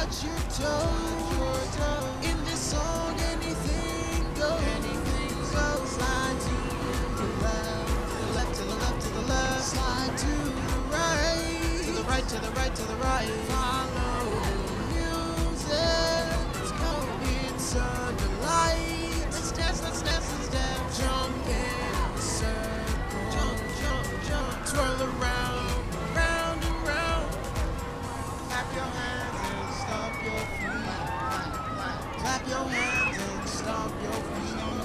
touch your toes. In this song, anything goes. Slide to the left, to the left, to the left, to the left. Slide to the right, to the right, to the right, to the right. Follow the music. Let's go. It's under lights. Let's dance, let's dance, let's dance. Jump in a circle. Jump, jump, jump. Twirl around, round and round. Clap your hands and stomp your feet. Clap your hands and stomp your feet.